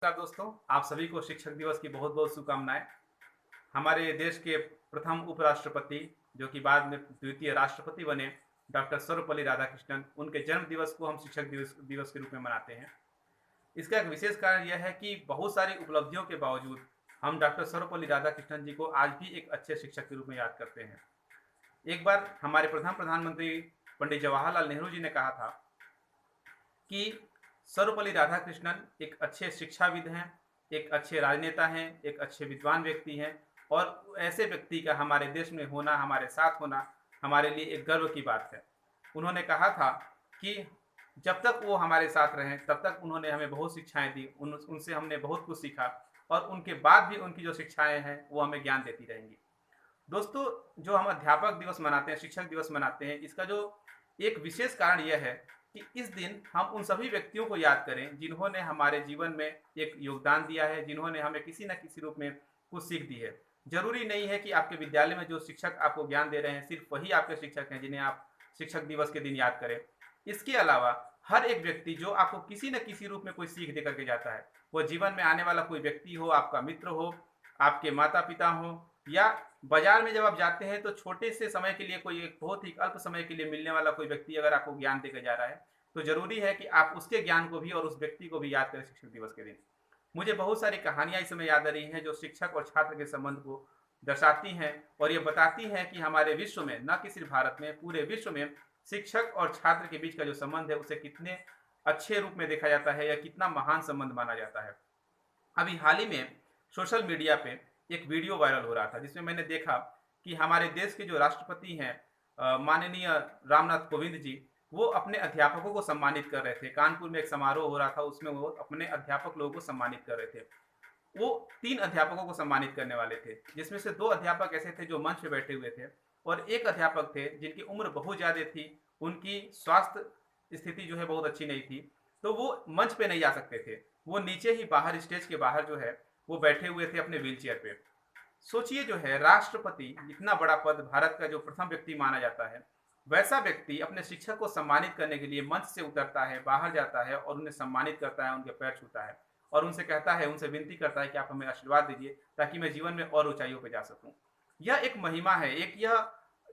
नमस्कार दोस्तों, आप सभी को शिक्षक दिवस की बहुत बहुत शुभकामनाएं। हमारे देश के प्रथम उपराष्ट्रपति जो कि बाद में द्वितीय राष्ट्रपति बने, डॉक्टर सर्वपल्ली राधाकृष्णन, उनके जन्म दिवस को हम शिक्षक दिवस दिवस के रूप में मनाते हैं। इसका एक विशेष कारण यह है कि बहुत सारी उपलब्धियों के बावजूद हम डॉक्टर सर्वपल्ली राधाकृष्णन जी को आज भी एक अच्छे शिक्षक के रूप में याद करते हैं। एक बार हमारे प्रधानमंत्री पंडित जवाहरलाल नेहरू जी ने कहा था कि सर्वपल्ली राधाकृष्णन एक अच्छे शिक्षाविद हैं, एक अच्छे राजनेता हैं, एक अच्छे विद्वान व्यक्ति हैं और ऐसे व्यक्ति का हमारे देश में होना, हमारे साथ होना हमारे लिए एक गर्व की बात है। उन्होंने कहा था कि जब तक वो हमारे साथ रहें तब तक उन्होंने हमें बहुत शिक्षाएं दी, उनसे हमने बहुत कुछ सीखा और उनके बाद भी उनकी जो शिक्षाएं हैं वो हमें ज्ञान देती रहेंगी। दोस्तों, जो हम अध्यापक दिवस मनाते हैं, शिक्षक दिवस मनाते हैं, इसका जो एक विशेष कारण यह है कि इस दिन हम उन सभी व्यक्तियों को याद करें जिन्होंने हमारे जीवन में एक योगदान दिया है, जिन्होंने हमें किसी न किसी रूप में कुछ सीख दी है। जरूरी नहीं है कि आपके विद्यालय में जो शिक्षक आपको ज्ञान दे रहे हैं सिर्फ वही आपके शिक्षक हैं जिन्हें आप शिक्षक दिवस के दिन याद करें। इसके अलावा हर एक व्यक्ति जो आपको किसी न किसी रूप में कोई सीख दे करके जाता है, वो जीवन में आने वाला कोई व्यक्ति हो, आपका मित्र हो, आपके माता पिता हो, या बाजार में जब आप जाते हैं तो छोटे से समय के लिए कोई एक बहुत ही अल्प समय के लिए मिलने वाला कोई व्यक्ति अगर आपको ज्ञान देकर जा रहा है तो जरूरी है कि आप उसके ज्ञान को भी और उस व्यक्ति को भी याद करें शिक्षक दिवस के दिन। मुझे बहुत सारी कहानियां इस समय याद आ रही हैं जो शिक्षक और छात्र के संबंध को दर्शाती हैं और ये बताती हैं कि हमारे विश्व में, न कि सिर्फ भारत में, पूरे विश्व में शिक्षक और छात्र के बीच का जो संबंध है उसे कितने अच्छे रूप में देखा जाता है या कितना महान संबंध माना जाता है। अभी हाल ही में सोशल मीडिया पे एक वीडियो वायरल हो रहा था जिसमें मैंने देखा कि हमारे देश के जो राष्ट्रपति हैं माननीय रामनाथ कोविंद जी, वो अपने अध्यापकों को सम्मानित कर रहे थे। कानपुर में एक समारोह हो रहा था, उसमें वो अपने अध्यापक लोगों को सम्मानित कर रहे थे। वो 3 अध्यापकों को सम्मानित करने वाले थे, जिसमें से 2 अध्यापक ऐसे थे जो मंच पे बैठे हुए थे और एक अध्यापक थे जिनकी उम्र बहुत ज़्यादा थी, उनकी स्वास्थ्य स्थिति जो है बहुत अच्छी नहीं थी, तो वो मंच पे नहीं जा सकते थे। वो नीचे ही बाहर, स्टेज के बाहर जो है वो बैठे हुए थे अपने व्हील चेयर पे। सोचिए, जो है राष्ट्रपति, इतना बड़ा पद, भारत का जो प्रथम व्यक्ति माना जाता है, वैसा व्यक्ति अपने शिक्षक को सम्मानित करने के लिए मंच से उतरता है, बाहर जाता है और उन्हें सम्मानित करता है, उनके पैर छूता है और उनसे कहता है, उनसे विनती करता है कि आप हमें आशीर्वाद दीजिए ताकि मैं जीवन में और ऊंचाइयों पर जा सकूं। यह एक महिमा है, एक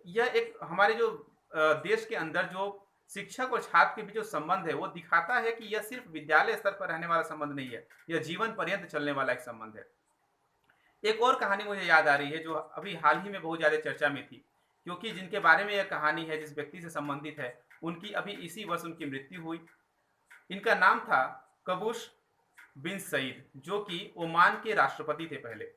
यह एक हमारे जो देश के अंदर जो शिक्षक और छात्र के बीच जो संबंध है वो दिखाता है कि यह सिर्फ विद्यालय स्तर पर रहने वाला संबंध नहीं है, यह जीवन पर्यंत चलने वाला एक संबंध है। एक और कहानी मुझे याद आ रही है जो अभी हाल ही में बहुत ज़्यादा चर्चा में थी, क्योंकि जिनके बारे में यह कहानी है, जिस व्यक्ति से संबंधित है, उनकी अभी इसी वर्ष उनकी मृत्यु हुई। इनका नाम था कबूश बिन सईद, जो कि ओमान के राष्ट्रपति थे पहले।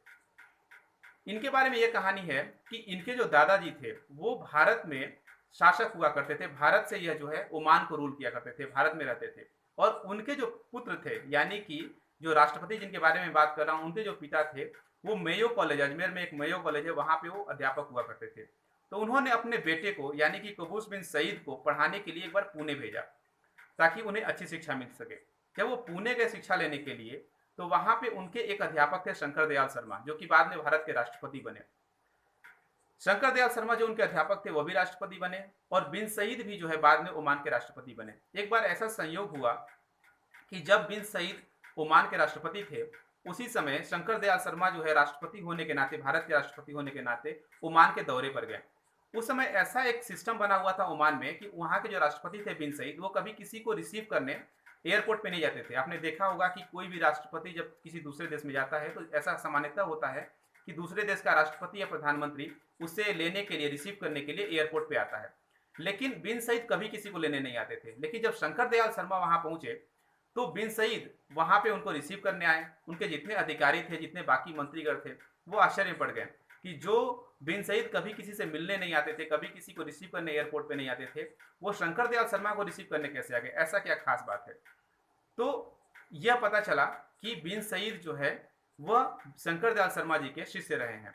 इनके बारे में यह कहानी है कि इनके जो दादाजी थे वो भारत में शासक हुआ करते थे, भारत से यह जो है ओमान को रूल किया करते थे, भारत में रहते थे। और उनके जो पुत्र थे, यानी कि जो राष्ट्रपति जिनके बारे में बात कर रहा हूँ, उनके जो पिता थे वो मेयो कॉलेज, अजमेर में एक मेयो कॉलेज है, वहाँ पे वो अध्यापक हुआ करते थे। तो उन्होंने अपने बेटे को, यानी कि कबूस बिन सईद को, पढ़ाने के लिए एक बार पुणे भेजा ताकि उन्हें अच्छी शिक्षा मिल सके। जब वो पुणे गए शिक्षा लेने के लिए तो वहाँ पे उनके एक अध्यापक थे शंकर दयाल शर्मा, जो कि बाद में भारत के राष्ट्रपति बने। शंकर दयाल शर्मा जो उनके अध्यापक थे वो भी राष्ट्रपति बने और बिन सईद भी जो है बाद में ओमान के राष्ट्रपति बने। एक बार ऐसा संयोग हुआ कि जब बिन सईद ओमान के राष्ट्रपति थे, उसी समय शंकर दयाल शर्मा जो है राष्ट्रपति होने के नाते, भारत के राष्ट्रपति होने के नाते ओमान के दौरे पर गए। उस समय ऐसा एक सिस्टम बना हुआ था ओमान में कि वहाँ के जो राष्ट्रपति थे बिन सईद, वो कभी किसी को रिसीव करने एयरपोर्ट पे नहीं जाते थे। आपने देखा होगा कि कोई भी राष्ट्रपति जब किसी दूसरे देश में जाता है तो ऐसा सामान्यतः होता है कि दूसरे देश का राष्ट्रपति या प्रधानमंत्री उसे लेने के लिए, रिसीव करने के लिए एयरपोर्ट पे आता है। लेकिन बिन सईद कभी किसी को लेने नहीं आते थे। लेकिन जब शंकर दयाल शर्मा वहाँ पहुंचे तो बिन सईद वहाँ पे उनको रिसीव करने आए। उनके जितने अधिकारी थे, जितने बाकी मंत्रीगण थे, वो आश्चर्य में पड़ गए कि जो बिन सईद कभी किसी से मिलने नहीं आते थे, कभी किसी को रिसीव करने एयरपोर्ट पे नहीं आते थे, वो शंकर दयाल शर्मा को रिसीव करने कैसे आ गए, ऐसा क्या खास बात है। तो यह पता चला कि बिन सईद जो है वह शंकर दयाल शर्मा जी के शिष्य रहे हैं।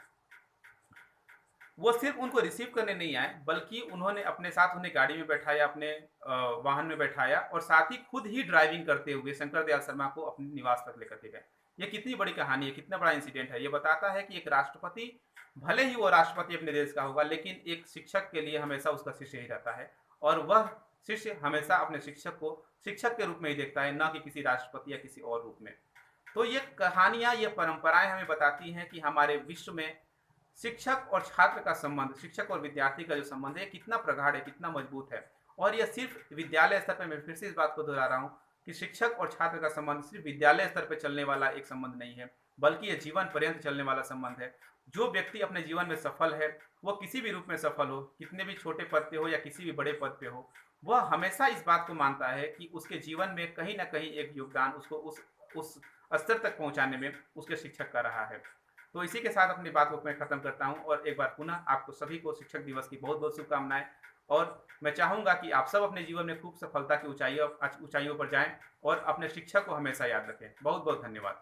वो सिर्फ उनको रिसीव करने नहीं आए, बल्कि उन्होंने अपने साथ उन्हें गाड़ी में बैठाया, अपने वाहन में बैठाया और साथ ही खुद ही ड्राइविंग करते हुए शंकर दयाल शर्मा को अपने निवास तक लेकर के गए। ये कितनी बड़ी कहानी है, कितना बड़ा इंसिडेंट है। ये बताता है कि एक राष्ट्रपति, भले ही वो राष्ट्रपति अपने देश का होगा, लेकिन एक शिक्षक के लिए हमेशा उसका शिष्य ही रहता है और वह शिष्य हमेशा अपने शिक्षक को शिक्षक के रूप में ही देखता है, न कि किसी राष्ट्रपति या किसी और रूप में। तो ये कहानियाँ, ये परंपराएं हमें बताती हैं कि हमारे विश्व में शिक्षक और छात्र का संबंध, शिक्षक और विद्यार्थी का जो संबंध है, कितना प्रगाढ़ है, कितना मजबूत है। और यह सिर्फ विद्यालय स्तर पर, मैं फिर से इस बात को दोहरा रहा हूँ कि शिक्षक और छात्र का संबंध सिर्फ विद्यालय स्तर पर चलने वाला एक संबंध नहीं है, बल्कि यह जीवन पर्यंत चलने वाला संबंध है। जो व्यक्ति अपने जीवन में सफल है, वो किसी भी रूप में सफल हो, कितने भी छोटे पद पे हो या किसी भी बड़े पद पे हो, वह हमेशा इस बात को मानता है कि उसके जीवन में कहीं ना कहीं एक योगदान उसको उस स्तर तक पहुंचाने में उसके शिक्षक का रहा है। तो इसी के साथ अपनी बात को मैं खत्म करता हूं, और एक बार पुनः आपको सभी को शिक्षक दिवस की बहुत बहुत शुभकामनाएं। और मैं चाहूंगा कि आप सब अपने जीवन में खूब सफलता की ऊंचाइयों पर जाएं और अपने शिक्षक को हमेशा याद रखें। बहुत बहुत धन्यवाद।